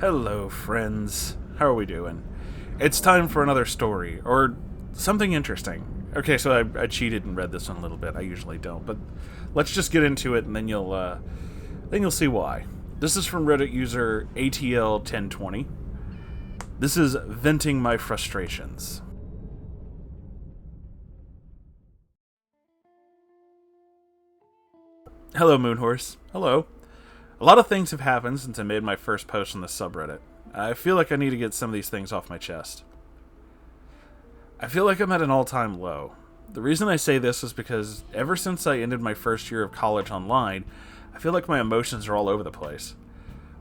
Hello, friends. How are we doing? It's time for another story, or something interesting. Okay, so I cheated and read this one a little bit. I usually don't, but let's just get into it, and then you'll see why. This is from Reddit user ATL1020. This is venting my frustrations. Hello, Moonhorse. Hello. A lot of things have happened since I made my first post on the subreddit. I feel like I need to get some of these things off my chest. I feel like I'm at an all-time low. The reason I say this is because ever since I ended my first year of college online, I feel like my emotions are all over the place.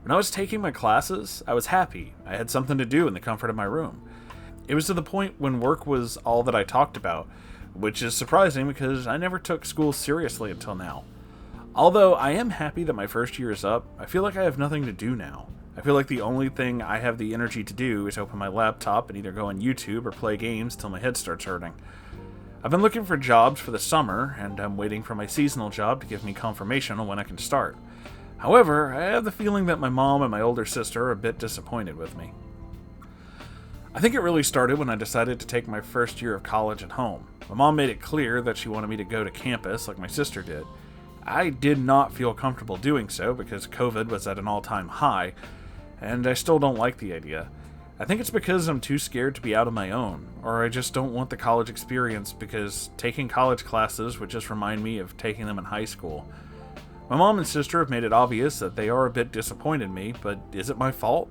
When I was taking my classes, I was happy. I had something to do in the comfort of my room. It was to the point when work was all that I talked about, which is surprising because I never took school seriously until now. Although I am happy that my first year is up, I feel like I have nothing to do now. I feel like the only thing I have the energy to do is open my laptop and either go on YouTube or play games till my head starts hurting. I've been looking for jobs for the summer, and I'm waiting for my seasonal job to give me confirmation on when I can start. However, I have the feeling that my mom and my older sister are a bit disappointed with me. I think it really started when I decided to take my first year of college at home. My mom made it clear that she wanted me to go to campus like my sister did. I did not feel comfortable doing so because COVID was at an all-time high, and I still don't like the idea. I think it's because I'm too scared to be out on my own, or I just don't want the college experience because taking college classes would just remind me of taking them in high school. My mom and sister have made it obvious that they are a bit disappointed in me, but is it my fault?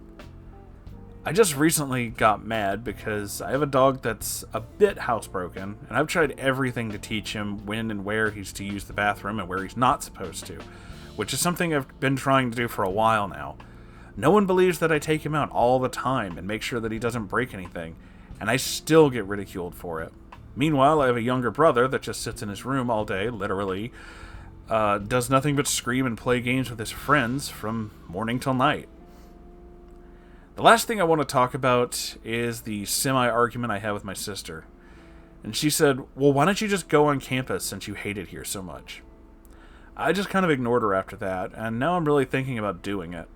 I just recently got mad because I have a dog that's a bit housebroken, and I've tried everything to teach him when and where he's to use the bathroom and where he's not supposed to, which is something I've been trying to do for a while now. No one believes that I take him out all the time and make sure that he doesn't break anything, and I still get ridiculed for it. Meanwhile, I have a younger brother that just sits in his room all day, literally, does nothing but scream and play games with his friends from morning till night. The last thing I want to talk about is the semi-argument I had with my sister. And she said, well, why don't you just go on campus since you hate it here so much? I just kind of ignored her after that, and now I'm really thinking about doing it.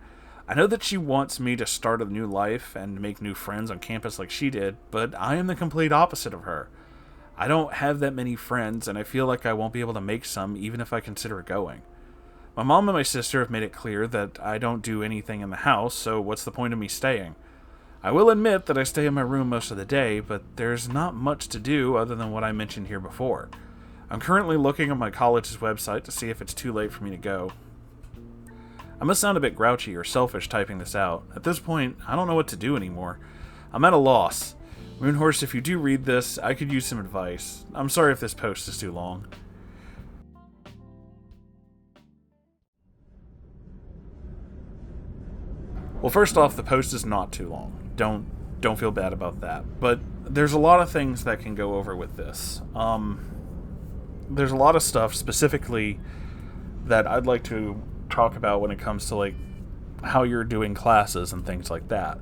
I know that she wants me to start a new life and make new friends on campus like she did, but I am the complete opposite of her. I don't have that many friends, and I feel like I won't be able to make some even if I consider going. My mom and my sister have made it clear that I don't do anything in the house, so what's the point of me staying? I will admit that I stay in my room most of the day, but there's not much to do other than what I mentioned here before. I'm currently looking at my college's website to see if it's too late for me to go. I must sound a bit grouchy or selfish typing this out. At this point, I don't know what to do anymore. I'm at a loss. Moonhorse, if you do read this, I could use some advice. I'm sorry if this post is too long. Well, first off, the post is not too long. Don't feel bad about that. But there's a lot of things that can go over with this. There's a lot of stuff specifically that I'd like to talk about when it comes to like how you're doing classes and things like that.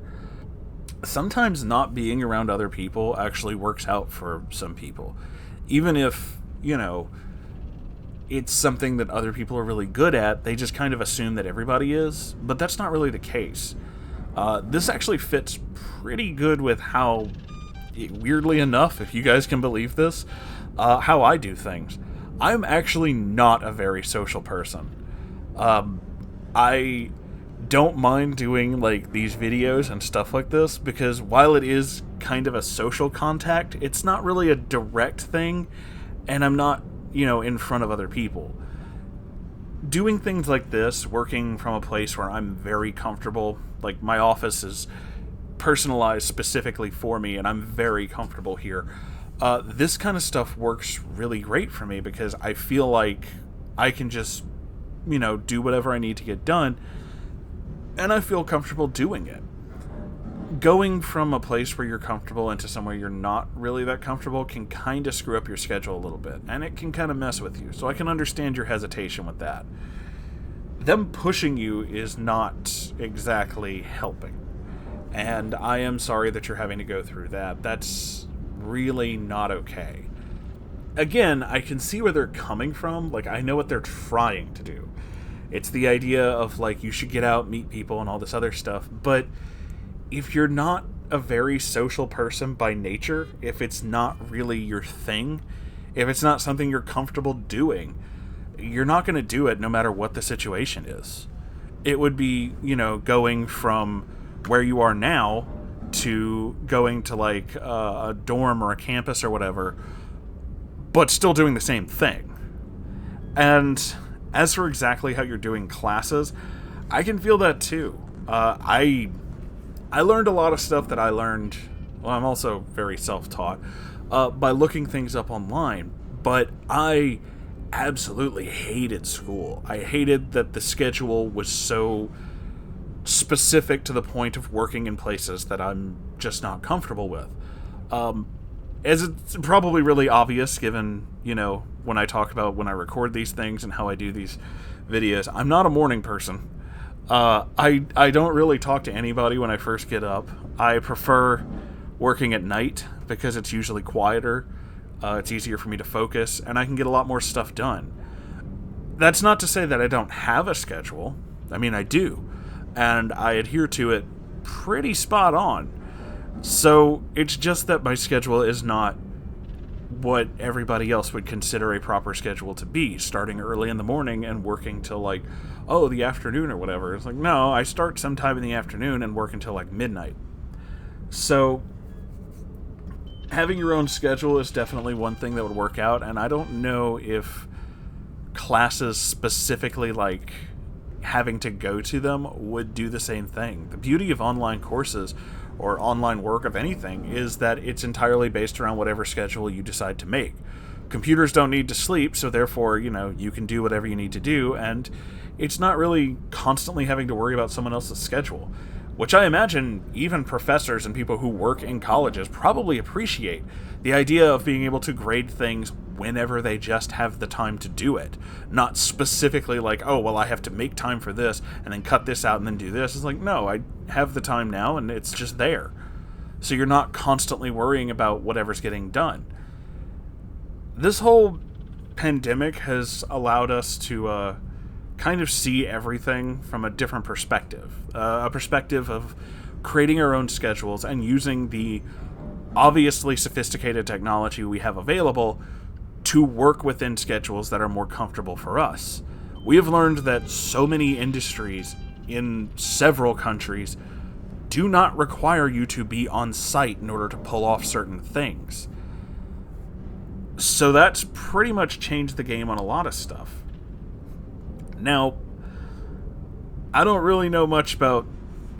Sometimes not being around other people actually works out for some people. Even if, it's something that other people are really good at, they just kind of assume that everybody is, but that's not really the case. This actually fits pretty good with how, weirdly enough, if you guys can believe this, how I do things. I'm actually not a very social person. I don't mind doing like these videos and stuff like this because while it is kind of a social contact, it's not really a direct thing, and I'm not in front of other people. Doing things like this, working from a place where I'm very comfortable, like my office is personalized specifically for me and I'm very comfortable here. This kind of stuff works really great for me because I feel like I can just, do whatever I need to get done and I feel comfortable doing it. Going from a place where you're comfortable into somewhere you're not really that comfortable can kind of screw up your schedule a little bit, and it can kind of mess with you, so I can understand your hesitation with that. Them pushing you is not exactly helping, and I am sorry that you're having to go through that. That's really not okay. Again, I can see where they're coming from, like I know what they're trying to do. It's the idea of, like, you should get out, meet people, and all this other stuff. But if you're not a very social person by nature, if it's not really your thing, if it's not something you're comfortable doing, you're not going to do it no matter what the situation is. It would be, going from where you are now to going to, like, a dorm or a campus or whatever, but still doing the same thing. And as for exactly how you're doing classes, I can feel that too. I learned a lot of stuff that I learned, well, I'm also very self-taught, by looking things up online, but I absolutely hated school. I hated that the schedule was so specific to the point of working in places that I'm just not comfortable with. As it's probably really obvious, given, when I talk about when I record these things and how I do these videos, I'm not a morning person. I don't really talk to anybody when I first get up. I prefer working at night because it's usually quieter. It's easier for me to focus, and I can get a lot more stuff done. That's not to say that I don't have a schedule. I mean, I do. And I adhere to it pretty spot on. So it's just that my schedule is not what everybody else would consider a proper schedule to be, starting early in the morning and working till, like, the afternoon or whatever. It's like, no, I start sometime in the afternoon and work until, like, midnight. So having your own schedule is definitely one thing that would work out, and I don't know if classes specifically, like, having to go to them would do the same thing. The beauty of online courses or online work of anything is that it's entirely based around whatever schedule you decide to make. Computers don't need to sleep, so therefore, you can do whatever you need to do, and it's not really constantly having to worry about someone else's schedule, which I imagine even professors and people who work in colleges probably appreciate. The idea of being able to grade things whenever they just have the time to do it. Not specifically like, I have to make time for this, and then cut this out, and then do this. It's like, no, I have the time now, and it's just there. So you're not constantly worrying about whatever's getting done. This whole pandemic has allowed us to kind of see everything from a different perspective. A perspective of creating our own schedules and using the obviously sophisticated technology we have available to work within schedules that are more comfortable for us. We have learned that so many industries in several countries do not require you to be on site in order to pull off certain things. So that's pretty much changed the game on a lot of stuff. Now, I don't really know much about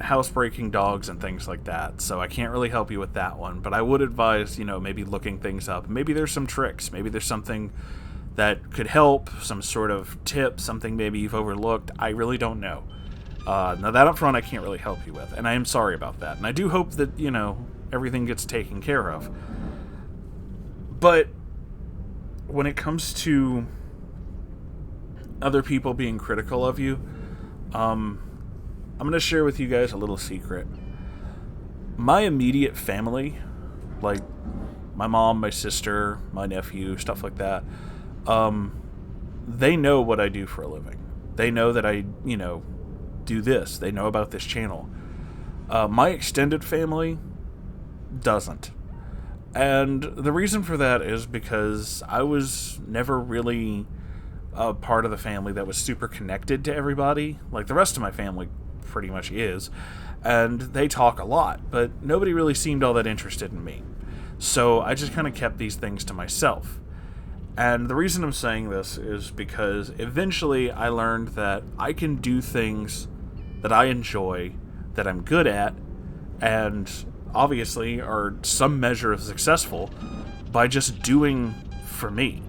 housebreaking dogs and things like that, so I can't really help you with that one, but I would advise, maybe looking things up. Maybe there's some tricks, maybe there's something that could help, some sort of tip, something maybe you've overlooked. I really don't know. Now that up front I can't really help you with, and I am sorry about that, and I do hope that, everything gets taken care of. But when it comes to other people being critical of you, I'm going to share with you guys a little secret. My immediate family, like my mom, my sister, my nephew, stuff like that, they know what I do for a living. They know that I, do this. They know about this channel. My extended family doesn't. And the reason for that is because I was never really a part of the family that was super connected to everybody. Like the rest of my family pretty much is, and they talk a lot, but nobody really seemed all that interested in me. So I just kind of kept these things to myself. And the reason I'm saying this is because eventually I learned that I can do things that I enjoy, that I'm good at, and obviously are some measure of successful by just doing for me.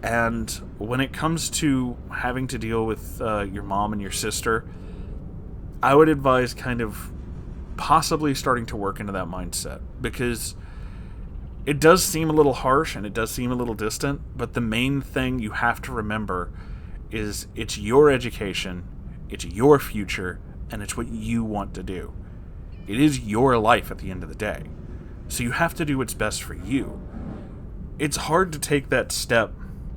And when it comes to having to deal with your mom and your sister, I would advise kind of possibly starting to work into that mindset, because it does seem a little harsh and it does seem a little distant, but the main thing you have to remember is it's your education, it's your future, and it's what you want to do. It is your life at the end of the day. So you have to do what's best for you. It's hard to take that step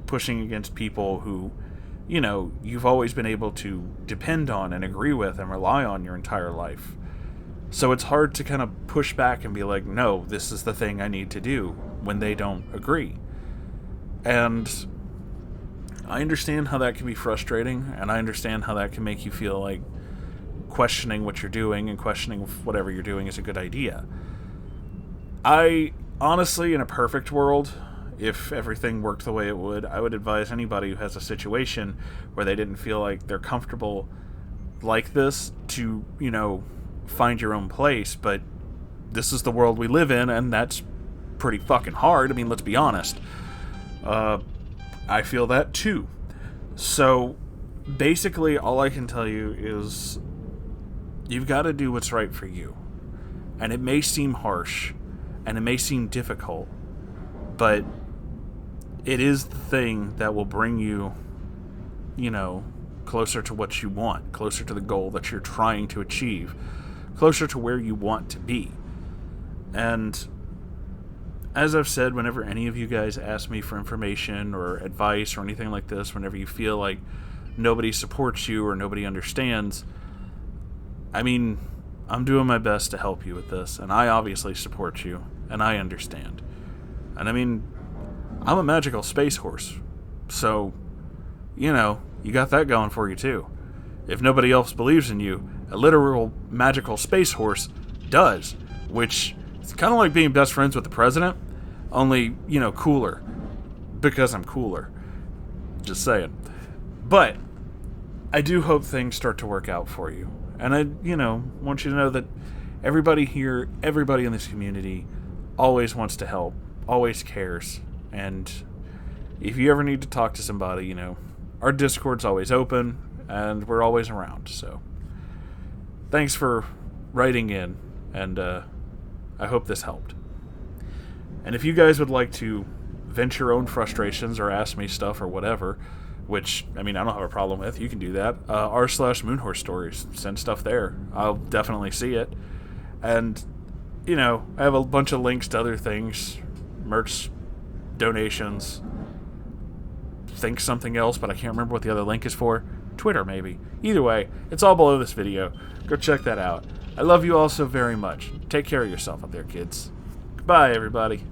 pushing against people who, you've always been able to depend on and agree with and rely on your entire life. So it's hard to kind of push back and be like, no, this is the thing I need to do, when they don't agree. And I understand how that can be frustrating, and I understand how that can make you feel like questioning what you're doing and questioning if whatever you're doing is a good idea. I honestly, in a perfect world, if everything worked the way it would, I would advise anybody who has a situation where they didn't feel like they're comfortable like this to, find your own place. But this is the world we live in, and that's pretty fucking hard. I mean, let's be honest. I feel that too. So basically, all I can tell you is you've got to do what's right for you. And it may seem harsh, and it may seem difficult, but it is the thing that will bring you, closer to what you want, closer to the goal that you're trying to achieve, closer to where you want to be. And as I've said, whenever any of you guys ask me for information or advice or anything like this, whenever you feel like nobody supports you or nobody understands, I mean, I'm doing my best to help you with this, and I obviously support you, and I understand. And I mean, I'm a magical space horse, so, you got that going for you too. If nobody else believes in you, a literal magical space horse does, which is kind of like being best friends with the president, only, cooler, because I'm cooler. Just saying. But I do hope things start to work out for you. And I, want you to know that everybody here, everybody in this community always wants to help, always cares. And if you ever need to talk to somebody, our Discord's always open, and we're always around. So thanks for writing in, and I hope this helped. And if you guys would like to vent your own frustrations or ask me stuff or whatever, which, I don't have a problem with, you can do that. r/Moonhorse stories. Send stuff there. I'll definitely see it. And, I have a bunch of links to other things. Merch, donations, think something else, but I can't remember what the other link is for. Twitter, maybe. Either way, it's all below this video. Go check that out. I love you all so very much. Take care of yourself out there, kids. Goodbye, everybody.